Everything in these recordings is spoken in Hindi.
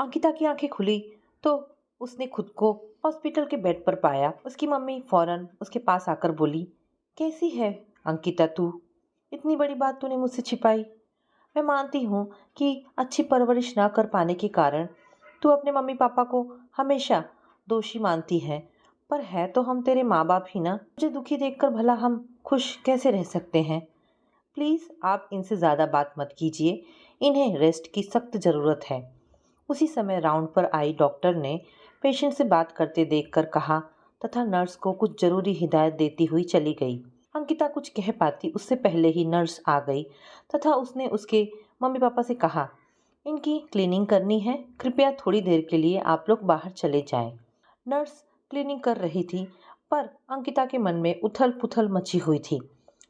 अंकिता की आंखें खुली तो उसने खुद को हॉस्पिटल के बेड पर पाया। उसकी मम्मी फौरन उसके पास आकर बोली, कैसी है अंकिता तू? इतनी बड़ी बात तूने मुझसे छिपाई। मैं मानती हूँ कि अच्छी परवरिश न कर पाने के कारण तू अपने मम्मी पापा को हमेशा दोषी मानती है, पर है तो हम तेरे माँ बाप ही ना। मुझे दुखी देखकर भला हम खुश कैसे रह सकते हैं? प्लीज़ आप इनसे ज़्यादा बात मत कीजिए, इन्हें रेस्ट की सख्त ज़रूरत है। उसी समय राउंड पर आई डॉक्टर ने पेशेंट से बात करते देखकर कहा तथा नर्स को कुछ जरूरी हिदायत देती हुई चली गई। अंकिता कुछ कह पाती उससे पहले ही नर्स आ गई तथा उसने उसके मम्मी पापा से कहा, इनकी क्लीनिंग करनी है, कृपया थोड़ी देर के लिए आप लोग बाहर चले जाएं। नर्स क्लीनिंग कर रही थी, पर अंकिता के मन में उथल पुथल मची हुई थी।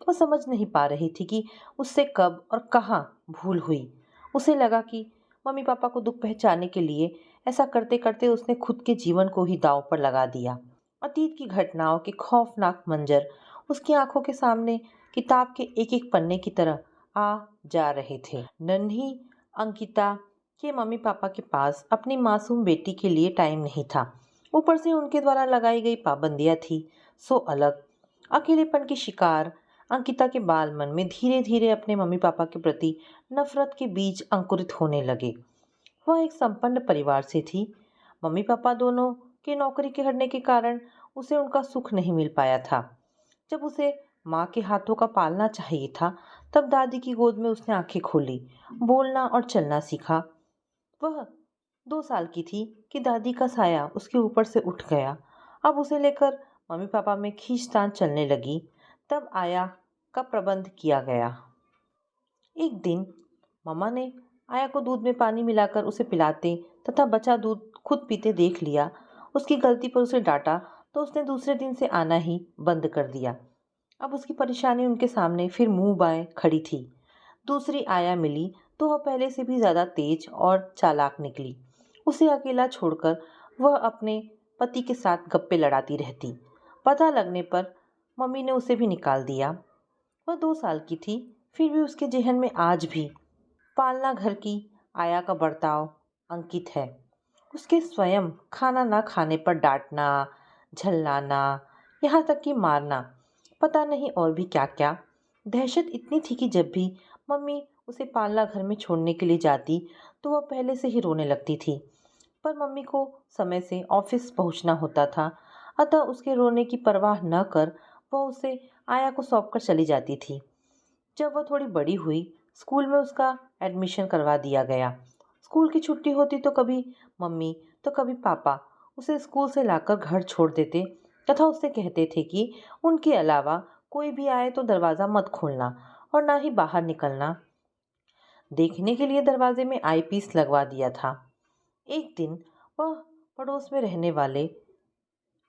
वो समझ नहीं पा रही थी कि उससे कब और कहाँ भूल हुई। उसे लगा कि मम्मी पापा को दुख पहुंचाने के लिए ऐसा करते करते उसने खुद के जीवन को ही दांव पर लगा दिया। अतीत की घटनाओं के खौफनाक मंजर उसकी आंखों के सामने किताब के एक एक पन्ने की तरह आ जा रहे थे। नन्ही अंकिता के मम्मी पापा के पास अपनी मासूम बेटी के लिए टाइम नहीं था। ऊपर से उनके द्वारा लगाई गई पाबंदियां थी सो अलग। अकेलेपन की शिकार अंकिता के बाल मन में धीरे धीरे अपने मम्मी पापा के प्रति नफरत के बीज अंकुरित होने लगे। वह एक संपन्न परिवार से थी। मम्मी पापा दोनों के नौकरी के हटने के कारण उसे उनका सुख नहीं मिल पाया था। जब उसे माँ के हाथों का पालना चाहिए था, तब दादी की गोद में उसने आंखें खोली, बोलना और चलना सीखा। वह 2 साल की थी कि दादी का साया उसके ऊपर से उठ गया। अब उसे लेकर मम्मी पापा में खींचतान चलने लगी। तब आया का प्रबंध किया गया। एक दिन मम्मा ने आया को दूध में पानी मिलाकर उसे पिलाते तथा बचा दूध खुद पीते देख लिया। उसकी गलती पर उसे डांटा तो उसने दूसरे दिन से आना ही बंद कर दिया। अब उसकी परेशानी उनके सामने फिर मुंह बाएं खड़ी थी। दूसरी आया मिली तो वह पहले से भी ज्यादा तेज और चालाक निकली। उसे अकेला छोड़कर वह अपने पति के साथ गप्पे लड़ाती रहती। पता लगने पर मम्मी ने उसे भी निकाल दिया। वह 2 साल की थी, फिर भी उसके जहन में आज भी पालना घर की आया का बर्ताव अंकित है। उसके स्वयं खाना ना खाने पर डांटना, झल्लाना, यहाँ तक कि मारना, पता नहीं और भी क्या क्या। दहशत इतनी थी कि जब भी मम्मी उसे पालना घर में छोड़ने के लिए जाती तो वह पहले से ही रोने लगती थी। पर मम्मी को समय से ऑफिस पहुंचना होता था, अतः उसके रोने की परवाह न कर वह उसे आया को सौंप कर चली जाती थी। जब वह थोड़ी बड़ी हुई, स्कूल में उसका एडमिशन करवा दिया गया। स्कूल की छुट्टी होती तो कभी मम्मी तो कभी पापा उसे स्कूल से लाकर घर छोड़ देते तथा उससे कहते थे कि उनके अलावा कोई भी आए तो दरवाज़ा मत खोलना और ना ही बाहर निकलना। देखने के लिए दरवाजे में आई पीस लगवा दिया था। एक दिन वह पड़ोस में रहने वाले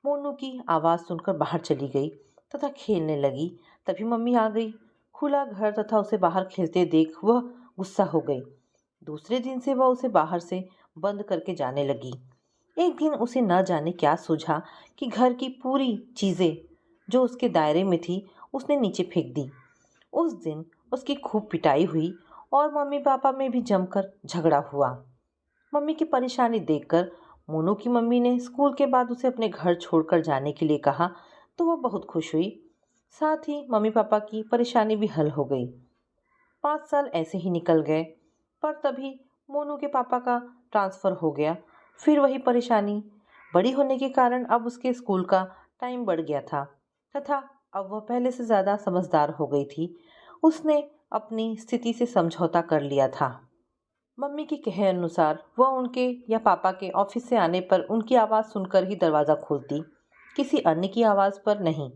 मोनू की आवाज़ सुनकर बाहर चली गई तथा खेलने लगी। तभी मम्मी आ गई। खुला घर तथा उसे बाहर खेलते देख वह गुस्सा हो गई। दूसरे दिन से वह उसे बाहर से बंद करके जाने लगी। एक दिन उसे न जाने क्या सूझा कि घर की पूरी चीज़ें जो उसके दायरे में थी उसने नीचे फेंक दी। उस दिन उसकी खूब पिटाई हुई और मम्मी पापा में भी जमकर झगड़ा हुआ। मम्मी की परेशानी देखकर मोनू की मम्मी ने स्कूल के बाद उसे अपने घर छोड़कर जाने के लिए कहा तो वह बहुत खुश हुई। साथ ही मम्मी पापा की परेशानी भी हल हो गई। 5 साल ऐसे ही निकल गए, पर तभी मोनू के पापा का ट्रांसफ़र हो गया। फिर वही परेशानी। बड़ी होने के कारण अब उसके स्कूल का टाइम बढ़ गया था तथा अब वह पहले से ज़्यादा समझदार हो गई थी। उसने अपनी स्थिति से समझौता कर लिया था। मम्मी के कहे अनुसार वह उनके या पापा के ऑफिस से आने पर उनकी आवाज़ सुनकर ही दरवाज़ा खोलती, किसी अन्य की आवाज़ पर नहीं।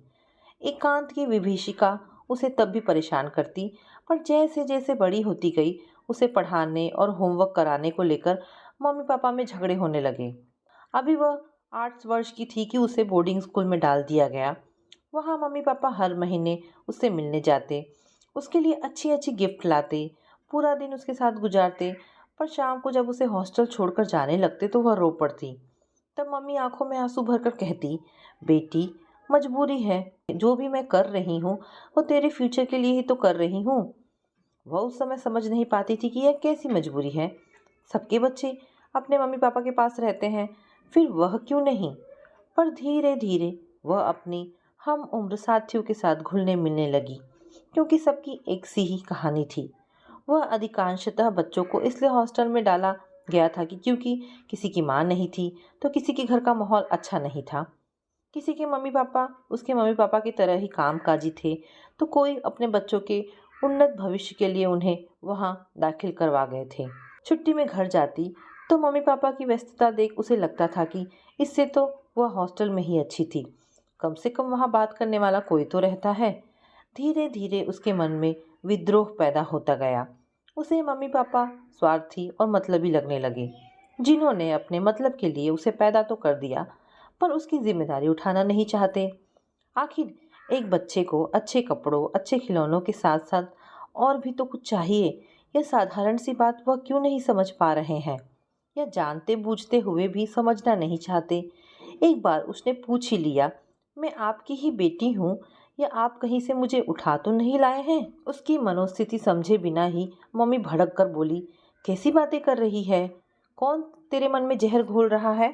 एकांत की विभीषिका उसे तब भी परेशान करती, पर जैसे जैसे बड़ी होती गई उसे पढ़ाने और होमवर्क कराने को लेकर मम्मी पापा में झगड़े होने लगे। अभी वह 8 वर्ष की थी कि उसे बोर्डिंग स्कूल में डाल दिया गया। वहाँ मम्मी पापा हर महीने उससे मिलने जाते, उसके लिए अच्छी अच्छी गिफ्ट लाते, पूरा दिन उसके साथ गुजारते। पर शाम को जब उसे हॉस्टल छोड़कर जाने लगते तो वह रो पड़ती। तब मम्मी आंखों में आंसू भरकर कहती, बेटी मजबूरी है, जो भी मैं कर रही हूँ वो तेरे फ्यूचर के लिए ही तो कर रही हूँ। वह उस समय समझ नहीं पाती थी कि यह कैसी मजबूरी है। सबके बच्चे अपने मम्मी पापा के पास रहते हैं, फिर वह क्यों नहीं? पर धीरे धीरे वह अपनी हम उम्र साथियों के साथ घुलने मिलने लगी, क्योंकि सबकी एक सी ही कहानी थी। वह अधिकांशतः बच्चों को इसलिए हॉस्टल में डाला गया था कि क्योंकि किसी की माँ नहीं थी, तो किसी के घर का माहौल अच्छा नहीं था। किसी के मम्मी पापा उसके मम्मी पापा की तरह ही कामकाजी थे, तो कोई अपने बच्चों के उन्नत भविष्य के लिए उन्हें वहाँ दाखिल करवा गए थे। छुट्टी में घर जाती तो मम्मी पापा की व्यस्तता देख उसे लगता था कि इससे तो वह हॉस्टल में ही अच्छी थी, कम से कम वहाँ बात करने वाला कोई तो रहता है। धीरे धीरे उसके मन में विद्रोह पैदा होता गया। उसे मम्मी पापा स्वार्थी और मतलबी लगने लगे, जिन्होंने अपने मतलब के लिए उसे पैदा तो कर दिया, पर उसकी जिम्मेदारी उठाना नहीं चाहते। आखिर एक बच्चे को अच्छे कपड़ों, अच्छे खिलौनों के साथ साथ और भी तो कुछ चाहिए। यह साधारण सी बात वह क्यों नहीं समझ पा रहे हैं, या जानते बूझते हुए भी समझना नहीं चाहते। एक बार उसने पूछ ही लिया, मैं आपकी ही बेटी हूँ, या आप कहीं से मुझे उठा तो नहीं लाए हैं? उसकी मनोस्थिति समझे बिना ही मम्मी भड़क कर बोली, कैसी बातें कर रही है? कौन तेरे मन में जहर घोल रहा है?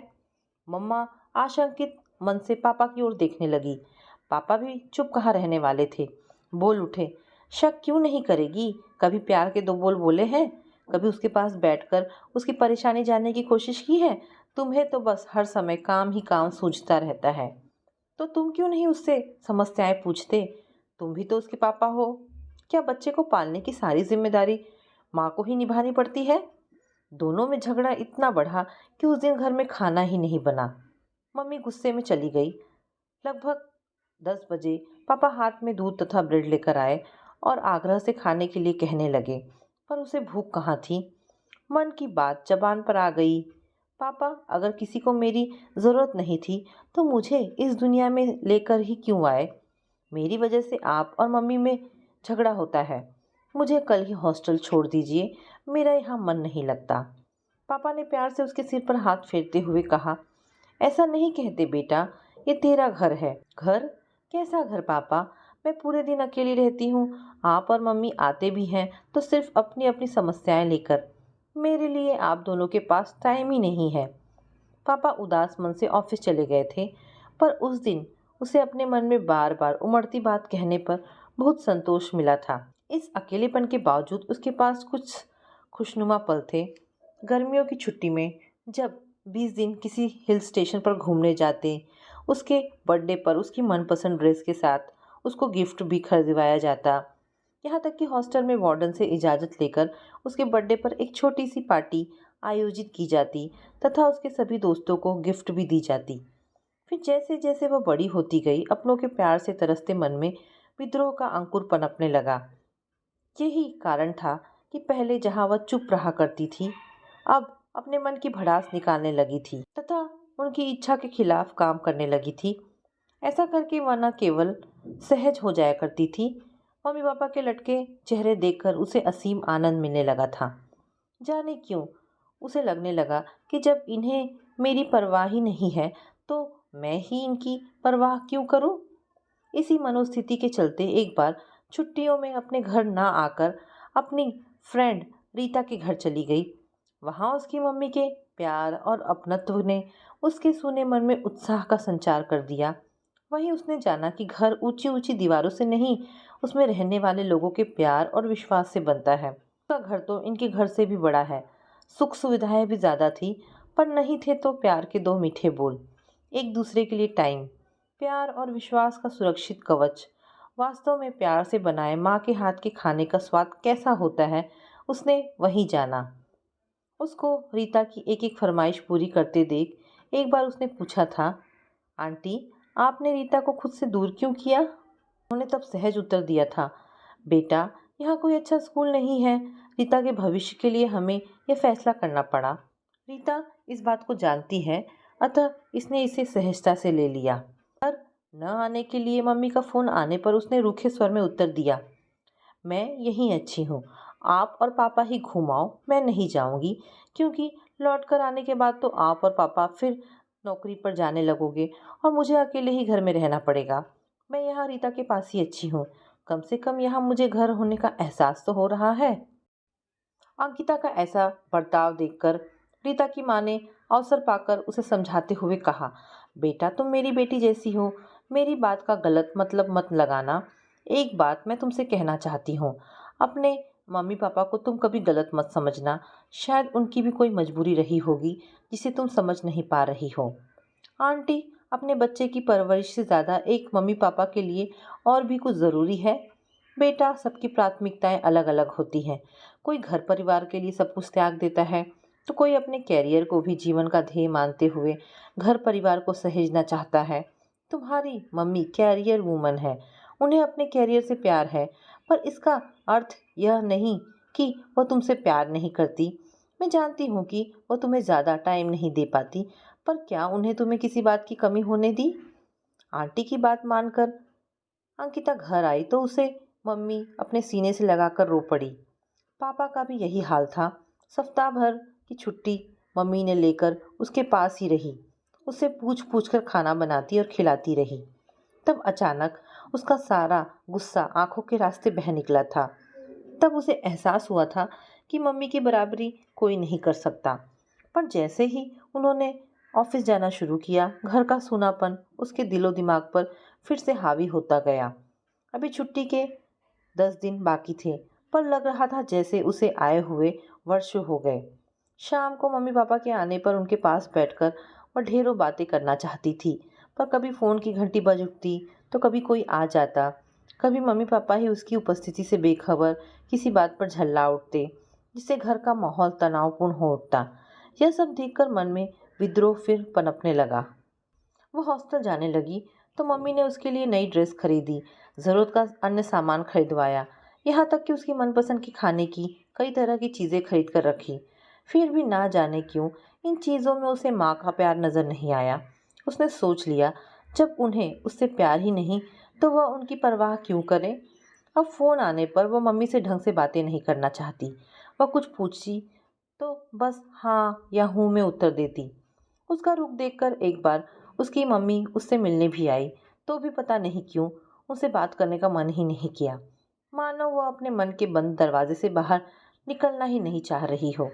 मम्मा आशंकित मन से पापा की ओर देखने लगी। पापा भी चुप कहाँ रहने वाले थे, बोल उठे, शक क्यों नहीं करेगी? कभी प्यार के दो बोल बोले हैं? कभी उसके पास बैठकर उसकी परेशानी जानने की कोशिश की है? तुम्हें तो बस हर समय काम ही काम सूझता रहता है। तो तुम क्यों नहीं उससे समस्याएं पूछते? तुम भी तो उसके पापा हो। क्या बच्चे को पालने की सारी जिम्मेदारी माँ को ही निभानी पड़ती है? दोनों में झगड़ा इतना बढ़ा कि उस दिन घर में खाना ही नहीं बना। मम्मी गुस्से में चली गई। लगभग 10 बजे पापा हाथ में दूध तथा ब्रेड लेकर आए और आग्रह से खाने के लिए कहने लगे, पर उसे भूख कहाँ थी। मन की बात जबान पर आ गई। पापा, अगर किसी को मेरी ज़रूरत नहीं थी तो मुझे इस दुनिया में लेकर ही क्यों आए? मेरी वजह से आप और मम्मी में झगड़ा होता है। मुझे कल ही हॉस्टल छोड़ दीजिए, मेरा यहाँ मन नहीं लगता। पापा ने प्यार से उसके सिर पर हाथ फेरते हुए कहा, ऐसा नहीं कहते बेटा, ये तेरा घर है। घर? कैसा घर पापा? मैं पूरे दिन अकेली रहती हूँ। आप और मम्मी आते भी हैं तो सिर्फ अपनी अपनी समस्याएं लेकर। मेरे लिए आप दोनों के पास टाइम ही नहीं है। पापा उदास मन से ऑफिस चले गए थे, पर उस दिन उसे अपने मन में बार बार उमड़ती बात कहने पर बहुत संतोष मिला था। इस अकेलेपन के बावजूद उसके पास कुछ खुशनुमा पल थे। गर्मियों की छुट्टी में जब 20 दिन किसी हिल स्टेशन पर घूमने जाते, उसके बर्थडे पर उसकी मनपसंद ड्रेस के साथ उसको गिफ्ट भी खरीदवाया जाता। यहाँ तक कि हॉस्टल में वार्डन से इजाज़त लेकर उसके बर्थडे पर एक छोटी सी पार्टी आयोजित की जाती तथा उसके सभी दोस्तों को गिफ्ट भी दी जाती। फिर जैसे जैसे वह बड़ी होती गई, अपनों के प्यार से तरसते मन में विद्रोह का अंकुर पनपने लगा। यही कारण था कि पहले जहाँ वह चुप रहा करती थी, अब अपने मन की भड़ास निकालने लगी थी तथा उनकी इच्छा के खिलाफ काम करने लगी थी। ऐसा करके वह न केवल सहज हो जाया करती थी, मम्मी पापा के लटके चेहरे देखकर उसे असीम आनंद मिलने लगा था। जाने क्यों उसे लगने लगा कि जब इन्हें मेरी परवाह ही नहीं है, तो मैं ही इनकी परवाह क्यों करूं? इसी मनोस्थिति के चलते एक बार छुट्टियों में अपने घर ना आकर अपनी फ्रेंड रीता के घर चली गई। वहाँ उसकी मम्मी के प्यार और अपनत्व ने उसके सूने मन में उत्साह का संचार कर दिया। वहीं उसने जाना कि घर ऊंची ऊंची दीवारों से नहीं, उसमें रहने वाले लोगों के प्यार और विश्वास से बनता है। उसका घर तो इनके घर से भी बड़ा है। सुख सुविधाएं भी ज़्यादा थी, पर नहीं थे तो प्यार के दो मीठे बोल, एक दूसरे के लिए टाइम, प्यार और विश्वास का सुरक्षित कवच। वास्तव में प्यार से बनाए माँ के हाथ के खाने का स्वाद कैसा होता है, उसने वही जाना। उसको रीता की एक एक फरमाइश पूरी करते देख एक बार उसने पूछा था, आंटी, आपने रीता को खुद से दूर क्यों किया? उन्होंने तब सहज उत्तर दिया था, बेटा, यहाँ कोई अच्छा स्कूल नहीं है। रीता के भविष्य के लिए हमें यह फैसला करना पड़ा। रीता इस बात को जानती है, अतः इसने इसे सहजता से ले लिया। पर न आने के लिए मम्मी का फोन आने पर उसने रूखे स्वर में उत्तर दिया, मैं यहीं अच्छी हूँ। आप और पापा ही घुमाओ, मैं नहीं जाऊँगी, क्योंकि लौट कर आने के बाद तो आप और पापा फिर नौकरी पर जाने लगोगे और मुझे अकेले ही घर में रहना पड़ेगा। मैं यहाँ रीता के पास ही अच्छी हूँ। कम से कम यहाँ मुझे घर होने का एहसास तो हो रहा है। अंकिता का ऐसा बर्ताव देखकर रीता की माँ ने अवसर पाकर उसे समझाते हुए कहा, बेटा तुम मेरी बेटी जैसी हो, मेरी बात का गलत मतलब मत लगाना। एक बात मैं तुमसे कहना चाहती हूँ, अपने मम्मी पापा को तुम कभी गलत मत समझना। शायद उनकी भी कोई मजबूरी रही होगी जिसे तुम समझ नहीं पा रही हो। आंटी, अपने बच्चे की परवरिश से ज़्यादा एक मम्मी पापा के लिए और भी कुछ ज़रूरी है। बेटा, सबकी प्राथमिकताएं अलग अलग होती हैं। कोई घर परिवार के लिए सब कुछ त्याग देता है, तो कोई अपने कैरियर को भी जीवन का ध्येय मानते हुए घर परिवार को सहेजना चाहता है। तुम्हारी मम्मी कैरियर वूमन है, उन्हें अपने कैरियर से प्यार है, पर इसका अर्थ यह नहीं कि वह तुमसे प्यार नहीं करती। मैं जानती हूँ कि वह तुम्हें ज़्यादा टाइम नहीं दे पाती, पर क्या उन्हें तुम्हें किसी बात की कमी होने दी? आंटी की बात मानकर अंकिता घर आई तो उसे मम्मी अपने सीने से लगाकर रो पड़ी। पापा का भी यही हाल था। सप्ताह भर की छुट्टी मम्मी ने लेकर उसके पास ही रही, उससे पूछ पूछ कर खाना बनाती और खिलाती रही। तब अचानक उसका सारा गुस्सा आंखों के रास्ते बह निकला था। तब उसे एहसास हुआ था कि मम्मी की बराबरी कोई नहीं कर सकता। पर जैसे ही उन्होंने ऑफिस जाना शुरू किया, घर का सूनापन उसके दिलो दिमाग पर फिर से हावी होता गया। अभी छुट्टी के 10 दिन बाकी थे, पर लग रहा था जैसे उसे आए हुए वर्षों हो गए। शाम को मम्मी पापा के आने पर उनके पास बैठकर वह ढेरों बातें करना चाहती थी, पर कभी फ़ोन की घंटी बज उठती तो कभी कोई आ जाता, कभी मम्मी पापा ही उसकी उपस्थिति से बेखबर किसी बात पर झल्ला उठते, जिससे घर का माहौल तनावपूर्ण हो उठता। यह सब देखकर मन में विद्रोह फिर पनपने लगा। वो हॉस्टल जाने लगी तो मम्मी ने उसके लिए नई ड्रेस खरीदी, ज़रूरत का अन्य सामान खरीदवाया, यहाँ तक कि उसकी मनपसंद की खाने की कई तरह की चीज़ें खरीद कर रखी। फिर भी ना जाने क्यों इन चीज़ों में उसे माँ का प्यार नज़र नहीं आया। उसने सोच लिया, जब उन्हें उससे प्यार ही नहीं तो वह उनकी परवाह क्यों करे। अब फ़ोन आने पर वह मम्मी से ढंग से बातें नहीं करना चाहती। वह कुछ पूछती तो बस हाँ या हूँ में उत्तर देती। उसका रुख देखकर एक बार उसकी मम्मी उससे मिलने भी आई, तो भी पता नहीं क्यों उसे बात करने का मन ही नहीं किया, मानो वह अपने मन के बंद दरवाजे से बाहर निकलना ही नहीं चाह रही हो।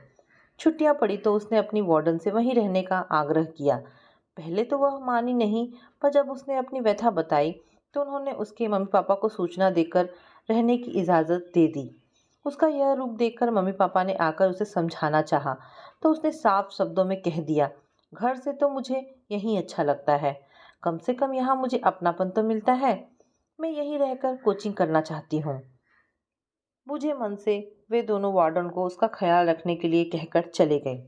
छुट्टियां पड़ी तो उसने अपनी वार्डन से वहीं रहने का आग्रह किया। पहले तो वह मानी नहीं, पर जब उसने अपनी व्यथा बताई तो उन्होंने उसके मम्मी पापा को सूचना देकर रहने की इजाज़त दे दी। उसका यह रूप देखकर मम्मी पापा ने आकर उसे समझाना चाहा, तो उसने साफ शब्दों में कह दिया, घर से तो मुझे यहीं अच्छा लगता है, कम से कम यहाँ मुझे अपनापन तो मिलता है। मैं यहीं रहकर कोचिंग करना चाहती हूँ। बुझे मन से वे दोनों वार्डन को उसका ख्याल रखने के लिए कहकर चले गए।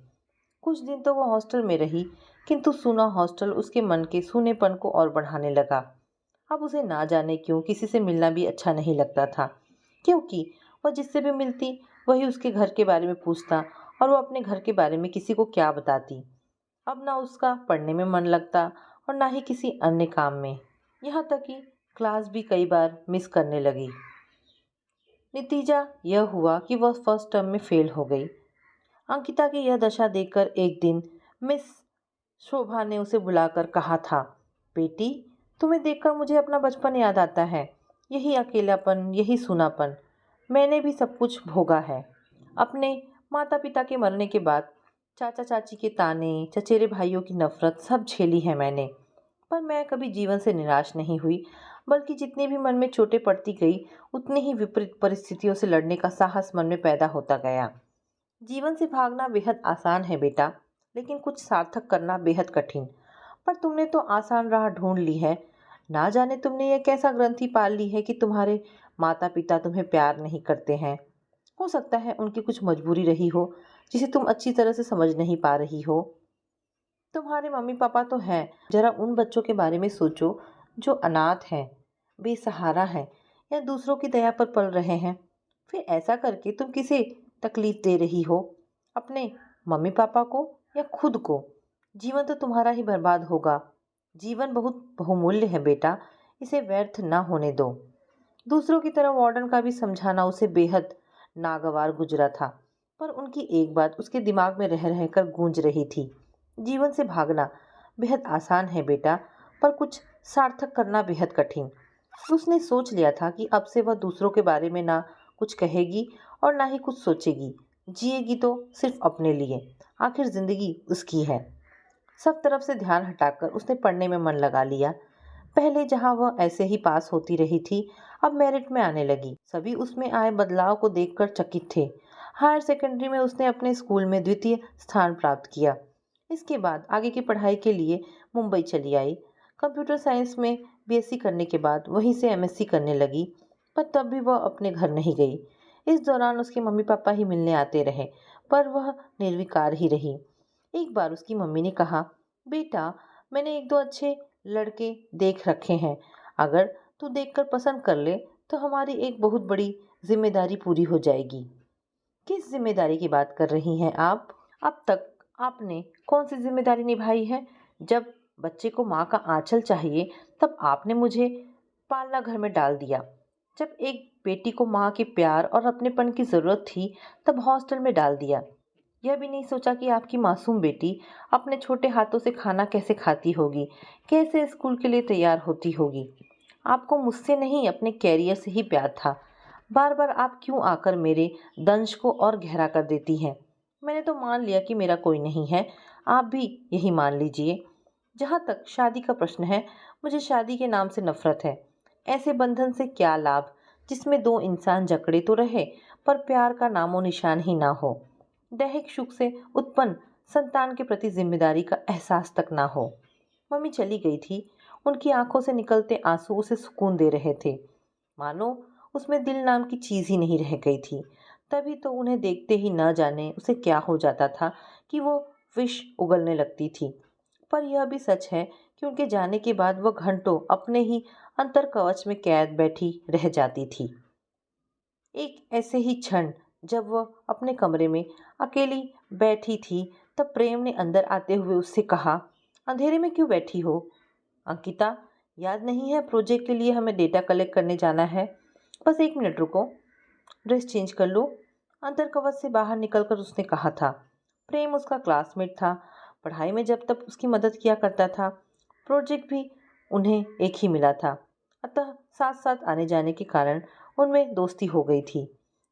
कुछ दिन तो वह हॉस्टल में रही, किंतु सूना हॉस्टल उसके मन के सूनेपन को और बढ़ाने लगा। अब उसे ना जाने क्यों किसी से मिलना भी अच्छा नहीं लगता था, क्योंकि वह जिससे भी मिलती वही उसके घर के बारे में पूछता और वो अपने घर के बारे में किसी को क्या बताती। अब ना उसका पढ़ने में मन लगता और ना ही किसी अन्य काम में, यहाँ तक कि क्लास भी कई बार मिस करने लगी। नतीजा यह हुआ कि वह फर्स्ट टर्म में फेल हो गई। अंकिता की यह दशा देखकर एक दिन मिस शोभा ने उसे बुलाकर कहा था, बेटी, तुम्हें देखकर मुझे अपना बचपन याद आता है। यही अकेलापन, यही सूनापन मैंने भी सब कुछ भोगा है। अपने माता पिता के मरने के बाद चाचा चाची के ताने, चचेरे भाइयों की नफरत सब झेली है मैंने, पर मैं कभी जीवन से निराश नहीं हुई, बल्कि जितनी भी मन में चोटें पड़ती गई उतनी ही विपरीत परिस्थितियों से लड़ने का साहस मन में पैदा होता गया। जीवन से भागना बेहद आसान है बेटा, लेकिन कुछ सार्थक करना बेहद कठिन। पर तुमने तो आसान राह ढूंढ ली है। ना जाने तुमने यह कैसा ग्रंथि पाल ली है कि तुम्हारे माता पिता तुम्हें प्यार नहीं करते हैं। हो सकता है उनकी कुछ मजबूरी रही हो जिसे तुम अच्छी तरह से समझ नहीं पा रही हो। तुम्हारे मम्मी पापा तो हैं, जरा उन बच्चों के बारे में सोचो जो अनाथ हैं, बेसहारा हैं या दूसरों की दया पर पल रहे हैं। फिर ऐसा करके तुम किसे तकलीफ दे रही हो, अपने मम्मी पापा को या खुद को? जीवन तो तुम्हारा ही बर्बाद होगा। जीवन बहुत बहुमूल्य है बेटा, इसे व्यर्थ ना होने दो। दूसरों की तरह वार्डन का भी समझाना उसे बेहद नागवार गुजरा था, पर उनकी एक बात उसके दिमाग में रह रहकर गूंज रही थी, जीवन से भागना बेहद आसान है बेटा, पर कुछ सार्थक करना बेहद कठिन। उसने सोच लिया था कि अब से वह दूसरों के बारे में ना कुछ कहेगी और ना ही कुछ सोचेगी, जिएगी तो सिर्फ अपने लिए। आखिर जिंदगी उसकी है। सब तरफ से ध्यान हटाकर उसने पढ़ने में मन लगा लिया। पहले जहां वह ऐसे ही पास होती रही थी, अब मेरिट में आने लगी। सभी उसमें आए बदलाव को देखकर चकित थे। हायर सेकेंडरी में उसने अपने स्कूल में द्वितीय स्थान प्राप्त किया। इसके बाद आगे की पढ़ाई के लिए मुंबई चली आई। कंप्यूटर साइंस में बीएससी करने के बाद वहीं से एमएससी करने लगी, पर तब भी वह अपने घर नहीं गई। इस दौरान उसके मम्मी पापा ही मिलने आते रहे, पर वह निर्विकार ही रही। एक बार उसकी मम्मी ने कहा, बेटा, मैंने एक दो अच्छे लड़के देख रखे हैं। अगर तू देखकर पसंद कर ले तो हमारी एक बहुत बड़ी जिम्मेदारी पूरी हो जाएगी। किस जिम्मेदारी की बात कर रही हैं आप? अब तक आपने कौन सी जिम्मेदारी निभाई है? जब बच्चे को माँ का आंचल चाहिए तब आपने मुझे पालना घर में डाल दिया। जब एक बेटी को माँ के प्यार और अपनेपन की ज़रूरत थी तब हॉस्टल में डाल दिया। यह भी नहीं सोचा कि आपकी मासूम बेटी अपने छोटे हाथों से खाना कैसे खाती होगी, कैसे स्कूल के लिए तैयार होती होगी। आपको मुझसे नहीं अपने कैरियर से ही प्यार था। बार बार आप क्यों आकर मेरे दंश को और गहरा कर देती हैं? मैंने तो मान लिया कि मेरा कोई नहीं है, आप भी यही मान लीजिए। जहाँ तक शादी का प्रश्न है, मुझे शादी के नाम से नफरत है। ऐसे बंधन से क्या लाभ जिसमें दो इंसान जकड़े तो रहे पर प्यार का नामो निशान ही ना हो। दैहिक सुख से उत्पन्न संतान के प्रति जिम्मेदारी का एहसास तक ना हो। मम्मी चली गई थी। उनकी आंखों से निकलते आंसू उसे सुकून दे रहे थे, मानो उसमें दिल नाम की चीज ही नहीं रह गई थी। तभी तो उन्हें देखते ही न जाने उसे क्या हो जाता था कि वो विष उगलने लगती थी। पर यह भी सच है कि उनके जाने के बाद वह घंटों अपने ही अंतर कवच में कैद बैठी रह जाती थी। एक ऐसे ही क्षण जब वह अपने कमरे में अकेली बैठी थी, तब प्रेम ने अंदर आते हुए उससे कहा, अंधेरे में क्यों बैठी हो? अंकिता, याद नहीं है प्रोजेक्ट के लिए हमें डेटा कलेक्ट करने जाना है? बस एक मिनट रुको, ड्रेस चेंज कर लो। अंतर कवच से बाहर निकलकर उसने कहा था। प्रेम उसका क्लासमेट था, पढ़ाई में जब तक उसकी मदद किया करता था। प्रोजेक्ट भी उन्हें एक ही मिला था, अतः साथ साथ आने जाने के कारण उनमें दोस्ती हो गई थी।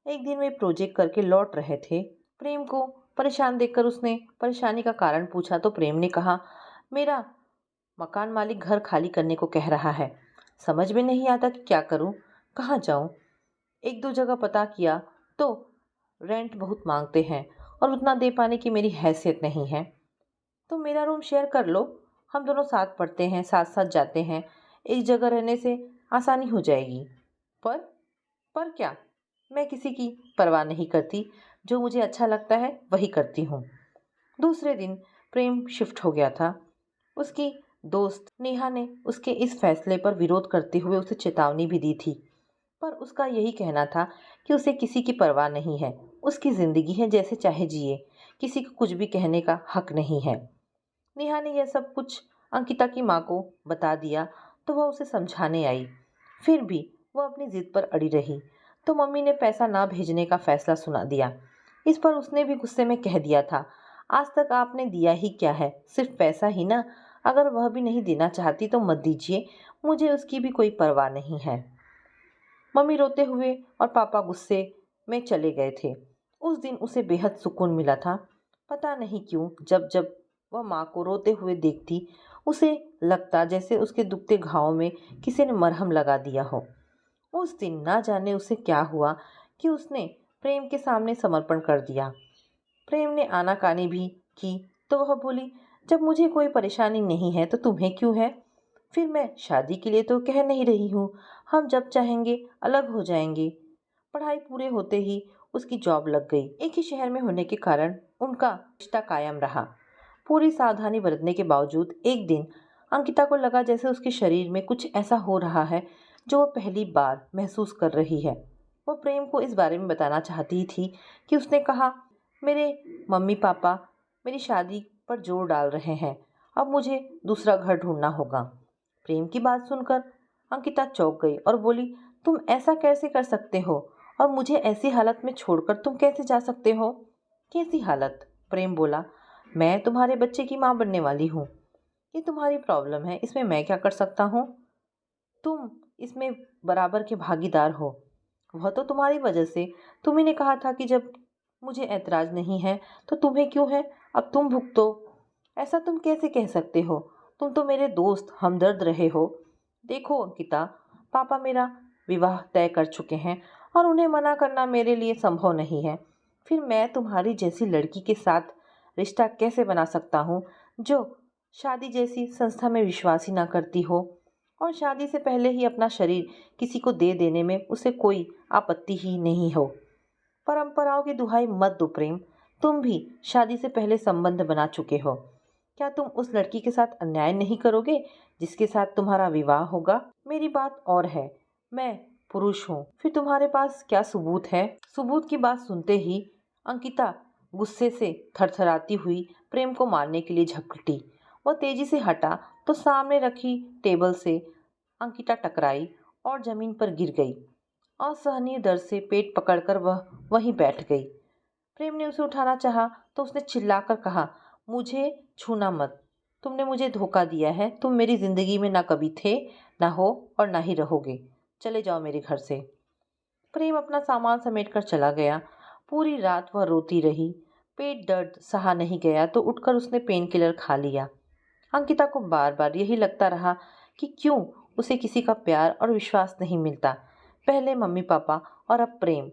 एक दिन वे प्रोजेक्ट करके लौट रहे थे। प्रेम को परेशान देखकर उसने परेशानी का कारण पूछा तो प्रेम ने कहा, मेरा मकान मालिक घर खाली करने को कह रहा है। समझ में नहीं आता कि क्या करूं, कहाँ जाऊं। एक दो जगह पता किया तो रेंट बहुत मांगते हैं और उतना दे पाने की मेरी हैसियत नहीं है। तो मेरा रूम शेयर कर लो, हम दोनों साथ पढ़ते हैं, साथ साथ जाते हैं। एक जगह रहने से आसानी हो जाएगी। पर पर क्या? मैं किसी की परवाह नहीं करती, जो मुझे अच्छा लगता है वही करती हूँ। दूसरे दिन प्रेम शिफ्ट हो गया था। उसकी दोस्त नेहा ने उसके इस फैसले पर विरोध करते हुए उसे चेतावनी भी दी थी, पर उसका यही कहना था कि उसे किसी की परवाह नहीं है, उसकी जिंदगी है, जैसे चाहे जिए, किसी को कुछ भी कहने का हक नहीं है। नेहा ने यह सब कुछ अंकिता की माँ को बता दिया तो वह उसे समझाने आई। फिर भी वह अपनी जिद पर अड़ी रही तो मम्मी ने पैसा ना भेजने का फैसला सुना दिया। इस पर उसने भी गुस्से में कह दिया था, आज तक आपने दिया ही क्या है, सिर्फ पैसा ही ना। अगर वह भी नहीं देना चाहती तो मत दीजिए, मुझे उसकी भी कोई परवाह नहीं है। मम्मी रोते हुए और पापा गुस्से में चले गए थे। उस दिन उसे बेहद सुकून मिला था। पता नहीं क्यों जब जब वह माँ को रोते हुए देखती, उसे लगता जैसे उसके दुखते घावों में किसी ने मरहम लगा दिया हो। उस दिन ना जाने उसे क्या हुआ कि उसने प्रेम के सामने समर्पण कर दिया। प्रेम ने आनाकानी भी की तो वह बोली, जब मुझे कोई परेशानी नहीं है तो तुम्हें क्यों है? फिर मैं शादी के लिए तो कह नहीं रही हूँ, हम जब चाहेंगे अलग हो जाएंगे। पढ़ाई पूरे होते ही उसकी जॉब लग गई। एक ही शहर में होने के कारण उनका रिश्ता कायम रहा। पूरी सावधानी बरतने के बावजूद एक दिन अंकिता को लगा जैसे उसके शरीर में कुछ ऐसा हो रहा है जो वह पहली बार महसूस कर रही है। वह प्रेम को इस बारे में बताना चाहती थी कि उसने कहा, मेरे मम्मी पापा मेरी शादी पर जोर डाल रहे हैं, अब मुझे दूसरा घर ढूंढना होगा। प्रेम की बात सुनकर अंकिता चौंक गई और बोली, तुम ऐसा कैसे कर सकते हो और मुझे ऐसी हालत में छोड़कर तुम कैसे जा सकते हो? कैसी हालत? प्रेम बोला, मैं तुम्हारे बच्चे की माँ बनने वाली हूँ। ये तुम्हारी प्रॉब्लम है, इसमें मैं क्या कर सकता हूँ? तुम इसमें बराबर के भागीदार हो। वह तो तुम्हारी वजह से, तुम्ही ने कहा था कि जब मुझे ऐतराज नहीं है तो तुम्हें क्यों है? अब तुम भुगतो। ऐसा तुम कैसे कह सकते हो? तुम तो मेरे दोस्त हमदर्द रहे हो। देखो अंकिता, पापा मेरा विवाह तय कर चुके हैं और उन्हें मना करना मेरे लिए संभव नहीं है। फिर मैं तुम्हारी जैसी लड़की के साथ रिश्ता कैसे बना सकता हूँ जो शादी जैसी संस्था में विश्वास ही ना करती हो और शादी से पहले ही अपना शरीर किसी को दे देने में उसे कोई आपत्ति ही नहीं हो। परंपराओं की दुहाई मत दो प्रेम। तुम भी शादी से पहले संबंध बना चुके हो। क्या तुम उस लड़की के साथ अन्याय नहीं करोगे जिसके साथ तुम्हारा विवाह होगा? मेरी बात और है, मैं पुरुष हूँ, फिर तुम्हारे पास क्या सबूत है? सबूत की बात सुनते ही अंकिता गुस्से से थरथराती हुई प्रेम को मारने के लिए झपटी। वह तेजी से हटा तो सामने रखी टेबल से अंकिता टकराई और जमीन पर गिर गई। असहनीय दर्द से पेट पकड़कर वह वहीं बैठ गई। प्रेम ने उसे उठाना चाहा तो उसने चिल्लाकर कहा, मुझे छूना मत। तुमने मुझे धोखा दिया है। तुम मेरी जिंदगी में ना कभी थे, ना हो और ना ही रहोगे। चले जाओ मेरे घर से। प्रेम अपना सामान समेटकर चला गया। पूरी रात वह रोती रही। पेट दर्द सहा नहीं गया तो उठकर उसने पेन किलर खा लिया। अंकिता को बार बार यही लगता रहा कि क्यों उसे किसी का प्यार और विश्वास नहीं मिलता। पहले मम्मी पापा और अब प्रेम।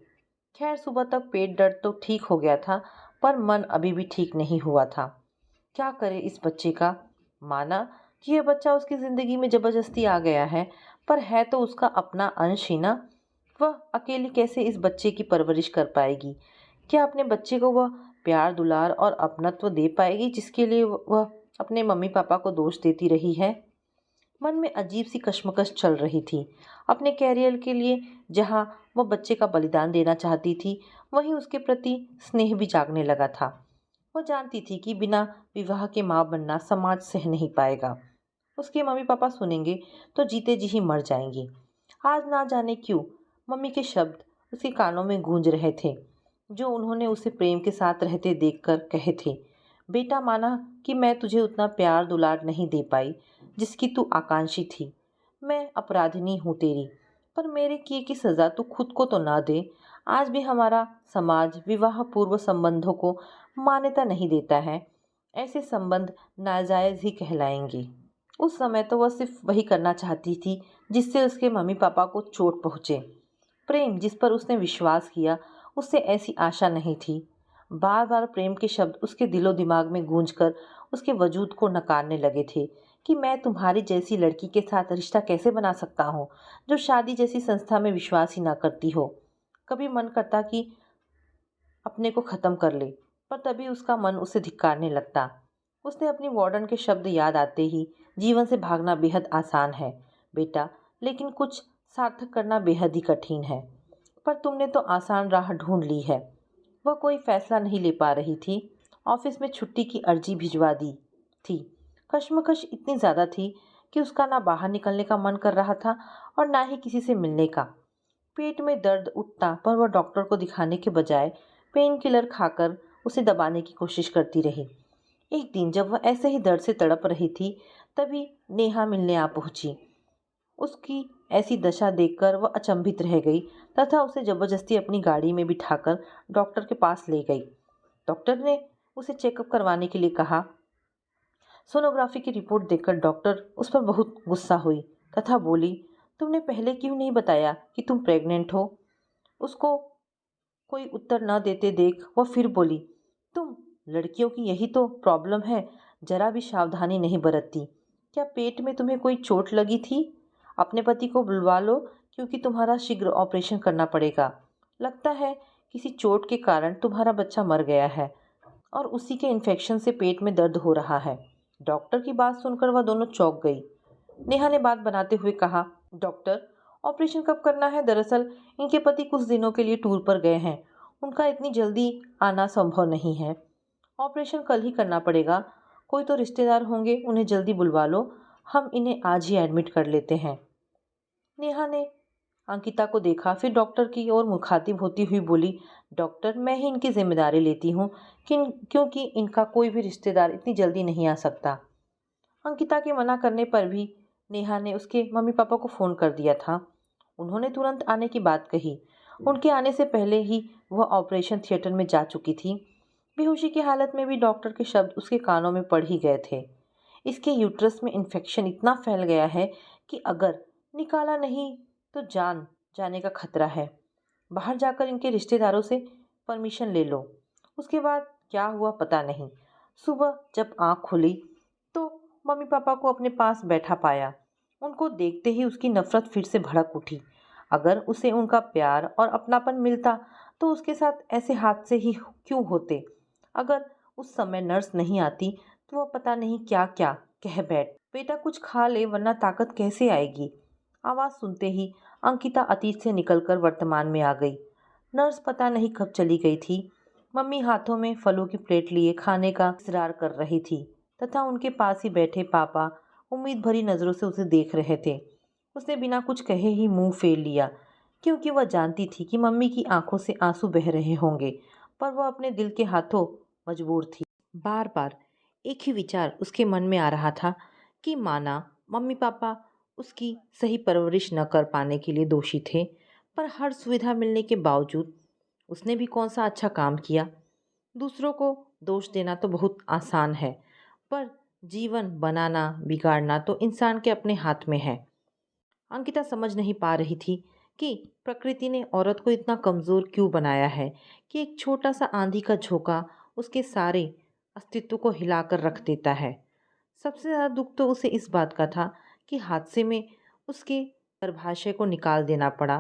खैर सुबह तक पेट दर्द तो ठीक हो गया था पर मन अभी भी ठीक नहीं हुआ था। क्या करे इस बच्चे का? माना कि यह बच्चा उसकी ज़िंदगी में ज़बरदस्ती आ गया है पर है तो उसका अपना अंश ही ना। वह अकेली कैसे इस बच्चे की परवरिश कर पाएगी? क्या अपने बच्चे को वह प्यार दुलार और अपनत्व दे पाएगी जिसके लिए वह अपने मम्मी पापा को दोष देती रही है? मन में अजीब सी कश्मकश चल रही थी। अपने कैरियर के लिए जहाँ वह बच्चे का बलिदान देना चाहती थी वहीं उसके प्रति स्नेह भी जागने लगा था। वह जानती थी कि बिना विवाह के माँ बनना समाज सह नहीं पाएगा। उसके मम्मी पापा सुनेंगे तो जीते जी ही मर जाएंगी। आज ना जाने क्यों मम्मी के शब्द उसके कानों में गूंज रहे थे जो उन्होंने उसे प्रेम के साथ रहते देखकर कहे थे, बेटा माना कि मैं तुझे उतना प्यार दुलार नहीं दे पाई जिसकी तू आकांक्षी थी। मैं अपराधिनी हूँ तेरी, पर मेरे किए की सज़ा तू खुद को तो ना दे। आज भी हमारा समाज विवाह पूर्व संबंधों को मान्यता नहीं देता है। ऐसे संबंध नाजायज़ ही कहलाएंगे। उस समय तो वह सिर्फ वही करना चाहती थी जिससे उसके मम्मी पापा को चोट पहुँचे। प्रेम जिस पर उसने विश्वास किया उससे ऐसी आशा नहीं थी। बार बार प्रेम के शब्द उसके दिलो दिमाग में गूंजकर उसके वजूद को नकारने लगे थे कि मैं तुम्हारी जैसी लड़की के साथ रिश्ता कैसे बना सकता हूँ जो शादी जैसी संस्था में विश्वास ही ना करती हो। कभी मन करता कि अपने को ख़त्म कर ले पर तभी उसका मन उसे धिक्कारने लगता। उसने अपनी वार्डन के शब्द याद आते ही जीवन से भागना बेहद आसान है बेटा, लेकिन कुछ सार्थक करना बेहद ही कठिन है। पर तुमने तो आसान राह ढूंढ ली है। वह कोई फैसला नहीं ले पा रही थी। ऑफिस में छुट्टी की अर्जी भिजवा दी थी। कश्मकश इतनी ज़्यादा थी कि उसका ना बाहर निकलने का मन कर रहा था और ना ही किसी से मिलने का। पेट में दर्द उठता पर वह डॉक्टर को दिखाने के बजाय पेन किलर खाकर उसे दबाने की कोशिश करती रही। एक दिन जब वह ऐसे ही दर्द से तड़प रही थी तभी नेहा मिलने आ पहुंची। उसकी ऐसी दशा देखकर वह अचंभित रह गई तथा उसे जबरदस्ती अपनी गाड़ी में बिठाकर डॉक्टर के पास ले गई। डॉक्टर ने उसे चेकअप करवाने के लिए कहा। सोनोग्राफी की रिपोर्ट देखकर डॉक्टर उस पर बहुत गुस्सा हुई तथा बोली, तुमने पहले क्यों नहीं बताया कि तुम प्रेग्नेंट हो? उसको कोई उत्तर न देते देख वह फिर बोली, तुम लड़कियों की यही तो प्रॉब्लम है, जरा भी सावधानी नहीं बरतती। क्या पेट में तुम्हें कोई चोट लगी थी? अपने पति को बुलवा लो क्योंकि तुम्हारा शीघ्र ऑपरेशन करना पड़ेगा। लगता है किसी चोट के कारण तुम्हारा बच्चा मर गया है और उसी के इन्फेक्शन से पेट में दर्द हो रहा है। डॉक्टर की बात सुनकर वह दोनों चौंक गई। नेहा ने बात बनाते हुए कहा, डॉक्टर ऑपरेशन कब करना है? दरअसल इनके पति कुछ दिनों के लिए टूर पर गए हैं, उनका इतनी जल्दी आना संभव नहीं है। ऑपरेशन कल ही करना पड़ेगा। कोई तो रिश्तेदार होंगे, उन्हें जल्दी बुलवा लो, हम इन्हें आज ही एडमिट कर लेते हैं। नेहा ने अंकिता को देखा फिर डॉक्टर की ओर मुखातिब होती हुई बोली, डॉक्टर मैं ही इनकी जिम्मेदारी लेती हूँ क्योंकि इनका कोई भी रिश्तेदार इतनी जल्दी नहीं आ सकता। अंकिता के मना करने पर भी नेहा ने उसके मम्मी पापा को फ़ोन कर दिया था। उन्होंने तुरंत आने की बात कही। उनके आने से पहले ही वह ऑपरेशन थिएटर में जा चुकी थी। बेहोशी की हालत में भी डॉक्टर के शब्द उसके कानों में पड़ ही गए थे। इसके यूट्रस में इन्फेक्शन इतना फैल गया है कि अगर निकाला नहीं तो जान जाने का खतरा है। बाहर जाकर इनके रिश्तेदारों से परमिशन ले लो। उसके बाद क्या हुआ पता नहीं। सुबह जब आँख खुली तो मम्मी पापा को अपने पास बैठा पाया। उनको देखते ही उसकी नफरत फिर से भड़क उठी। अगर उसे उनका प्यार और अपनापन मिलता तो उसके साथ ऐसे हादसे ही क्यों होते। अगर उस समय नर्स नहीं आती तो वह पता नहीं क्या क्या कह बैठ। बेटा कुछ खा ले वरना ताकत कैसे आएगी। आवाज़ सुनते ही अंकिता अतीत से निकलकर वर्तमान में आ गई। नर्स पता नहीं कब चली गई थी। मम्मी हाथों में फलों की प्लेट लिए खाने का इसरार कर रही थी तथा उनके पास ही बैठे पापा उम्मीद भरी नज़रों से उसे देख रहे थे। उसने बिना कुछ कहे ही मुंह फेर लिया क्योंकि वह जानती थी कि मम्मी की आंखों से आंसू बह रहे होंगे, पर वह अपने दिल के हाथों मजबूर थी। बार बार एक ही विचार उसके मन में आ रहा था कि माना मम्मी पापा उसकी सही परवरिश न कर पाने के लिए दोषी थे, पर हर सुविधा मिलने के बावजूद उसने भी कौन सा अच्छा काम किया। दूसरों को दोष देना तो बहुत आसान है, पर जीवन बनाना बिगाड़ना तो इंसान के अपने हाथ में है। अंकिता समझ नहीं पा रही थी कि प्रकृति ने औरत को इतना कमज़ोर क्यों बनाया है कि एक छोटा सा आंधी का झोंका उसके सारे अस्तित्व को हिलाकर रख देता है। सबसे ज़्यादा दुख तो उसे इस बात का था कि हादसे में उसके गर्भाशय को निकाल देना पड़ा।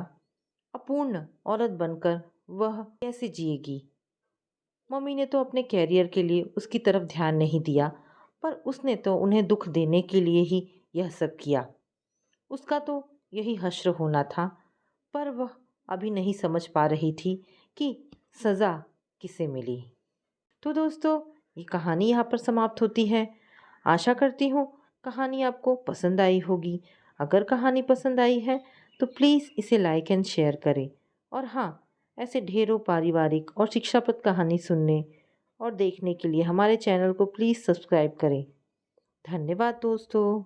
अपूर्ण औरत बनकर वह कैसे जिएगी। मम्मी ने तो अपने कैरियर के लिए उसकी तरफ ध्यान नहीं दिया, पर उसने तो उन्हें दुख देने के लिए ही यह सब किया। उसका तो यही हश्र होना था, पर वह अभी नहीं समझ पा रही थी कि सज़ा किसे मिली। तो दोस्तों, ये कहानी यहाँ पर समाप्त होती है। आशा करती हूँ कहानी आपको पसंद आई होगी। अगर कहानी पसंद आई है तो प्लीज़ इसे लाइक एंड शेयर करें। और हाँ, ऐसे ढेरों पारिवारिक और शिक्षाप्रद कहानी सुनने और देखने के लिए हमारे चैनल को प्लीज़ सब्सक्राइब करें। धन्यवाद दोस्तों।